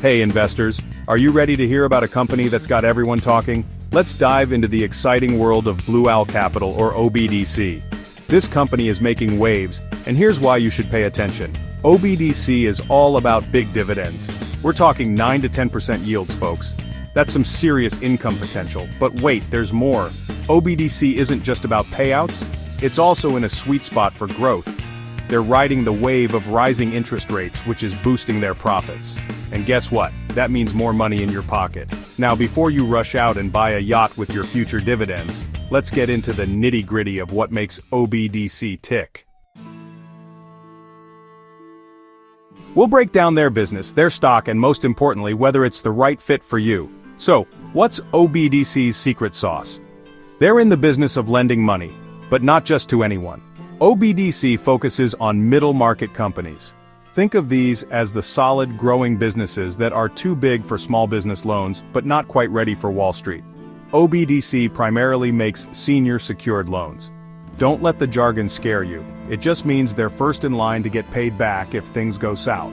Hey investors, are you ready to hear about a company that's got everyone talking? Let's dive into the exciting world of Blue Owl Capital, or OBDC. This company is making waves, and here's why you should pay attention. OBDC is all about big dividends. We're talking 9 to 10% yields, folks. That's some serious income potential, but wait, there's more. OBDC isn't just about payouts, it's also in a sweet spot for growth. They're riding the wave of rising interest rates, which is boosting their profits. And guess what? That means more money in your pocket. Now, before you rush out and buy a yacht with your future dividends, let's get into the nitty-gritty of what makes OBDC tick. We'll break down their business, their stock, and most importantly, whether it's the right fit for you. So, what's OBDC's secret sauce? They're in the business of lending money, but not just to anyone. OBDC focuses on middle-market companies. Think of these as the solid, growing businesses that are too big for small business loans, but not quite ready for Wall Street. OBDC primarily makes senior secured loans. Don't let the jargon scare you. It just means they're first in line to get paid back if things go south.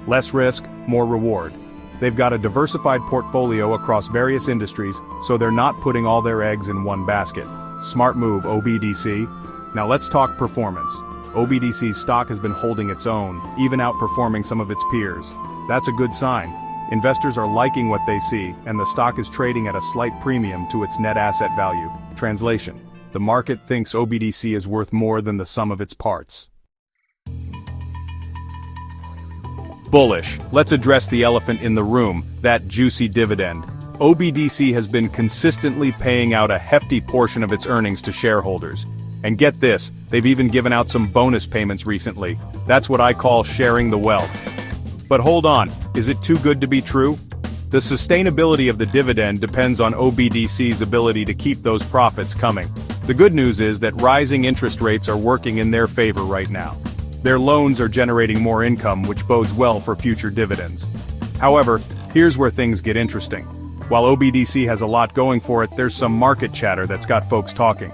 Less risk, more reward. They've got a diversified portfolio across various industries, so they're not putting all their eggs in one basket. Smart move, OBDC. Now let's talk performance. OBDC's stock has been holding its own, even outperforming some of its peers. That's a good sign. Investors are liking what they see, and the stock is trading at a slight premium to its net asset value. Translation: the market thinks OBDC is worth more than the sum of its parts. Bullish. Let's address the elephant in the room, that juicy dividend. OBDC has been consistently paying out a hefty portion of its earnings to shareholders. And get this, they've even given out some bonus payments recently. That's what I call sharing the wealth. But hold on, is it too good to be true? The sustainability of the dividend depends on OBDC's ability to keep those profits coming. The good news is that rising interest rates are working in their favor right now. Their loans are generating more income, which bodes well for future dividends. However, here's where things get interesting. While OBDC has a lot going for it, there's some market chatter that's got folks talking.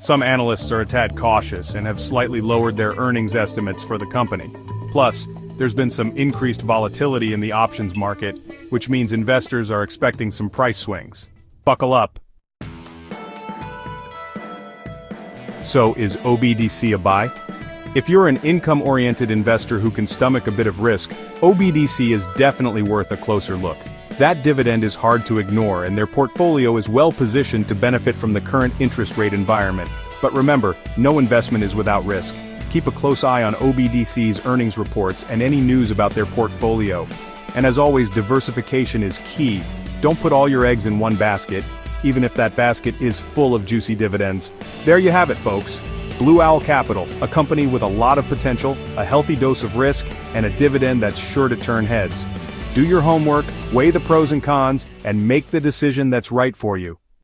Some analysts are a tad cautious and have slightly lowered their earnings estimates for the company. Plus, there's been some increased volatility in the options market, which means investors are expecting some price swings. Buckle up. So, is OBDC a buy? If you're an income-oriented investor who can stomach a bit of risk, OBDC is definitely worth a closer look. That dividend is hard to ignore, and their portfolio is well positioned to benefit from the current interest rate environment. But remember, no investment is without risk. Keep a close eye on OBDC's earnings reports and any news about their portfolio. And as always, diversification is key. Don't put all your eggs in one basket, even if that basket is full of juicy dividends. There you have it, folks. Blue Owl Capital, a company with a lot of potential, a healthy dose of risk, and a dividend that's sure to turn heads. Do your homework, weigh the pros and cons, and make the decision that's right for you.